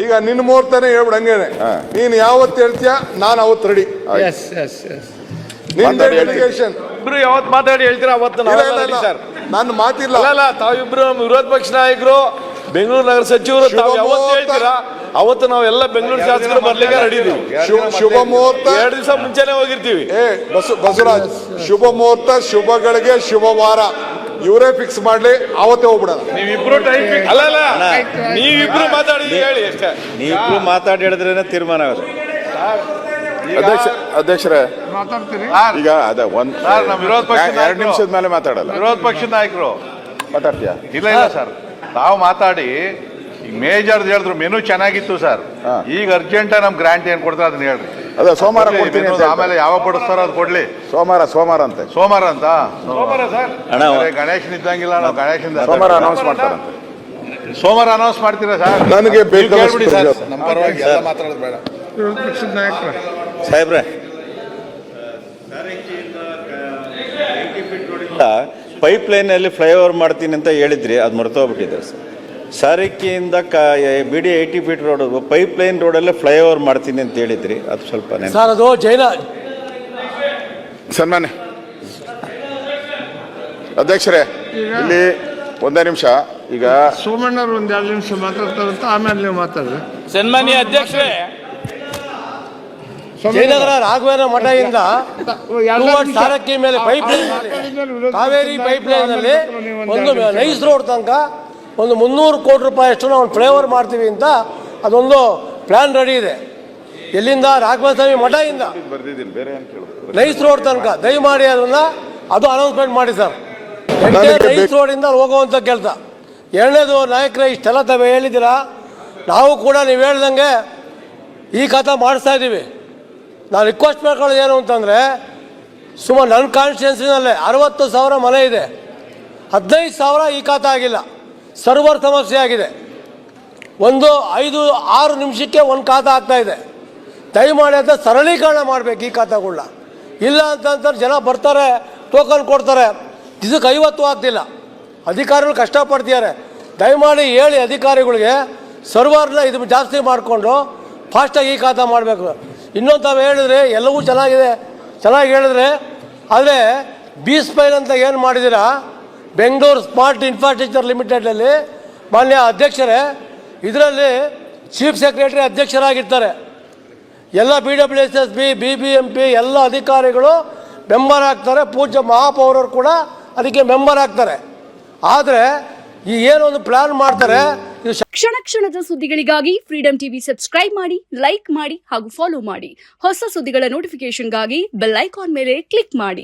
ಈಗ ನಿನ್ನ ಮುಹೂರ್ತನೇ ಹೇಳ್ಬಿಡ ಹಂಗೇನೆ. ನೀನ್ ಯಾವತ್ತು ಹೇಳ್ತೀಯ ನಾನು ಅವತ್ತು ರೆಡಿ. ಇಬ್ರು ಯಾವತ್ತು ಮಾತಾಡಿ ಹೇಳ್ತೀರಾ ಅವತ್ತು ಸರ್. ನನ್ನ ಮಾತಿಲ್ಲ. ಅಲ್ಲ ತಾವಿಬ್ರು ವಿರೋಧ ಪಕ್ಷ ನಾಯಕರು, ಬೆಂಗಳೂರು ನಗರ ಸಚಿವರು, ತಾವು ಯಾವತ್ತು ಹೇಳ್ತೀರಾ ಅವತ್ತು ನಾವೆಲ್ಲ ಬೆಂಗಳೂರು ಶಾಸಕರು ಬರ್ಲಿಕ್ಕೆ ರೆಡಿ ಇದೀವಿ. ಶುಭ ಮುಹೂರ್ತ 2 ದಿವಸ ಮುಂಚೆನೆ ಹೋಗಿರ್ತೀವಿ. ಬಸವರಾಜ್, ಶುಭ ಮುಹೂರ್ತ, ಶುಭಗಳಿಗೆ ಶುಭವಾರ ಇವರೇ ಫಿಕ್ಸ್ ಮಾಡ್ಲಿ, ಅವತ್ತೇ ಹೋಗ್ಬಿಡೋಣ. ನೀವಿಬ್ರು ಟೈಮ್ ಅಲ್ಲ ನೀವಿಬ್ರು ಮಾತಾಡಿ ಹೇಳಿ ಅಷ್ಟೇ. ನೀವಿಬ್ರು ಮಾತಾಡಿ ಹೇಳಿದ್ರೇನೆ ತೀರ್ಮಾನ ಆಗುತ್ತೆ. ಅಧ್ಯಕ್ಷರೇ ಈಗ ಅದ ನಮ್ಮ ವಿರೋಧ ಪಕ್ಷ 2 ನಿಮಿಷದ ಮೇಲೆ ಮಾತಾಡಲ್ಲ. ವಿರೋಧ ಪಕ್ಷದ ನಾಯಕರು ಮಾತಾಡ್ತೀಯಾ? ಇಲ್ಲ ಸರ್, ನಾವು ಮಾತಾಡಿ ಈಗ ಮೇಜರ್ ಹೇಳಿದ್ರು ಮೆನು ಚೆನ್ನಾಗಿತ್ತು ಸರ್. ಈಗ ಅರ್ಜೆಂಟ್ ನಮ್ ಗ್ರಾಂಟ್ ಏನ್ ಕೊಡ್ತಾರೆ ಅದನ್ನ ಹೇಳ್ರಿ. ಅದ ಸೋಮವಾರ ಕೊಡ್ತೀನಿ, ಆಮೇಲೆ ಯಾವಾಗ ಕೊಡಿಸ್ತಾರೋ ಅದು ಕೊಡ್ಲಿ. ಸೋಮವಾರ ಅಂತೆ. ಸೋಮವಾರ ಸರ್ ಗಣೇಶನ್ ಇದ್ದಂಗಿಲ್ಲ, ನಾವು ಗಣೇಶನ್ ಸೋಮವಾರ ಅನೌನ್ಸ್ ಮಾಡ್ತಾರಂತೆ. ಸೋಮವಾರ ಅನೌನ್ಸ್ ಮಾಡ್ತೀರಾ ಸರ್? ನನಗೆ ಹೇಳ್ಬಿಡಿ ಸರ್, ನಮ್ಮ ಪರವಾಗಿ ಎಲ್ಲ ಮಾತಾಡೋದು ಬೇಡ. ಸಾಹೇಬ್ರೆ, ಪೈಪ್ ಲೈನ್ ಅಲ್ಲಿ ಫ್ಲೈಓವರ್ ಮಾಡ್ತೀನಿ ಅಂತ ಹೇಳಿದ್ರಿ, ಅದು ಮರ್ತೋಗ್ಬಿಟ್ಟಿದೆ ಸರ್. ಸಾರಿಕೆಯಿಂದ ಬಿಡಿ 80 ಫೀಟ್ ರೋಡ್ ಪೈಪ್ ಲೈನ್ ರೋಡಲ್ಲೇ ಫ್ಲೈಓವರ್ ಮಾಡ್ತೀನಿ ಅಂತ ಹೇಳಿದ್ರಿ, ಅದು ಸ್ವಲ್ಪ ಸರ್ ಅದು ಸನ್ಮಾನ್ಯ ಅಧ್ಯಕ್ಷರೇ, ಇಲ್ಲಿ 1 ನಿಮಿಷ. ಈಗ ಸೋಮಣ್ಣವ್ರು 1-2 ನಿಮಿಷ ಮಾತಾಡ್ತಾರಂತ, ಆಮೇಲೆ ನೀವು ಮಾತಾಡ್ರಿ. ಸನ್ಮಾನ್ಯ ಅಧ್ಯಕ್ಷರೇ, ಜಯನಗರ ರಾಘವೇಂದ್ರ ಮಠದಿಂದ ಸಾರಕ್ಕಿ ಮೇಲೆ pipe line, Kaveri pipe line ಅಲ್ಲಿ ಒಂದು ನೈಸ್ ರೋಡ್ ತನಕ ಒಂದು 300 ಕೋಟಿ ರೂಪಾಯಿ ಅಷ್ಟು ನಾವು ಫ್ಲೈಓವರ್ ಮಾಡ್ತೀವಿ ಅಂತ ಅದೊಂದು ಪ್ಲಾನ್ ರೆಡಿ ಇದೆ. ಎಲ್ಲಿಂದ? ರಾಘವೇಂದ್ರ ಸ್ವಾಮಿ ಮಠದಿಂದ ನೈಸ್ ರೋಡ್ ತನಕ ದಯಮಾಡಿ ಅದನ್ನ ಅದು ಅನೌನ್ಸ್ಮೆಂಟ್ ಮಾಡಿ ಸರ್. ನೈಸ್ ರೋಡಿಂದ ಹೋಗುವಂಥ ಕೆಲಸ. ಎರಡನೇದು, ನಾಯಕರೇ ಇಷ್ಟೆಲ್ಲ ತಾವೇ ಹೇಳಿದ್ದೀರಾ, ನಾವು ಕೂಡ ನೀವು ಹೇಳ್ದಂಗೆ ಈ ಖಾತಾ ಮಾಡಿಸ್ತಾ ಇದ್ದೀವಿ. ನಾನು ರಿಕ್ವೆಸ್ಟ್ ಮಾಡ್ಕೊಳ್ಳೋದು ಏನು ಅಂತಂದರೆ, ಸುಮಾರು ನನ್ನ ಕಾನ್ಸ್ಟಿಟ್ಯೂನ್ಸಿನಲ್ಲೇ 60,000 ಮನೆ ಇದೆ, 15,000 ಈ ಖಾತಾ ಆಗಿಲ್ಲ. ಸರ್ವರ್ ಸಮಸ್ಯೆ ಆಗಿದೆ. 5-6 ನಿಮಿಷಕ್ಕೆ ಒಂದು ಖಾತಾ ಆಗ್ತಾ ಇದೆ. ದಯಮಾಡಿ ಅಂತ ಸರಳೀಕರಣ ಮಾಡಬೇಕು ಈ ಖಾತಾಗಳನ್ನ. ಇಲ್ಲ ಅಂತಂದ್ರೆ ಜನ ಬರ್ತಾರೆ, ಟೋಕನ್ ಕೊಡ್ತಾರೆ, ಇದಕ್ಕೆ 50 ಆಗ್ತಿಲ್ಲ. ಅಧಿಕಾರಿಗಳು ಕಷ್ಟಪಡ್ತಿದ್ದಾರೆ. ದಯಮಾಡಿ ಹೇಳಿ ಅಧಿಕಾರಿಗಳಿಗೆ, ಸರ್ವರ್ನ ಇದು ಜಾಸ್ತಿ ಮಾಡಿಕೊಂಡು ಫಾಸ್ಟಾಗಿ ಈ ಖಾತಾ ಮಾಡಬೇಕು. ಇನ್ನೊಂದು ತಾವು ಹೇಳಿದ್ರೆ ಎಲ್ಲವೂ ಚೆನ್ನಾಗಿ ಹೇಳಿದ್ರೆ, ಆದರೆ B-ಸ್ಪೈಲ್ ಅಂತ ಏನು ಮಾಡಿದ್ದೀರಾ ಬೆಂಗಳೂರು ಸ್ಮಾರ್ಟ್ ಇನ್ಫ್ರಾಸ್ಟ್ರಕ್ಚರ್ ಲಿಮಿಟೆಡಲ್ಲಿ, ಮಾನ್ಯ ಅಧ್ಯಕ್ಷರೇ, ಇದರಲ್ಲಿ ಚೀಫ್ ಸೆಕ್ರೆಟರಿ ಅಧ್ಯಕ್ಷರಾಗಿರ್ತಾರೆ. ಎಲ್ಲ BWSSB, BBMP ಎಲ್ಲ ಅಧಿಕಾರಿಗಳು ಮೆಂಬರ್ ಆಗ್ತಾರೆ. ಪೂಜ್ಯ ಮಹಾಪೌರರು ಕೂಡ ಅದಕ್ಕೆ ಮೆಂಬರ್ ಆಗ್ತಾರೆ. ಆದರೆ ಈ ಏನೊಂದು ಪ್ಲಾನ್ ಮಾಡ್ತಾರೆ. ಕ್ಷಣದ ಸುದ್ದಿಗಳಿಗಾಗಿ ಫ್ರೀಡಂ ಟಿವಿ ಸಬ್ಸ್ಕ್ರೈಬ್ ಮಾಡಿ, ಲೈಕ್ ಮಾಡಿ ಹಾಗೂ ಫಾಲೋ ಮಾಡಿ. ಹೊಸ ಸುದ್ದಿಗಳ ನೋಟಿಫಿಕೇಶನ್ಗಾಗಿ ಬೆಲ್ ಐಕಾನ್ ಮೇಲೆ ಕ್ಲಿಕ್ ಮಾಡಿ.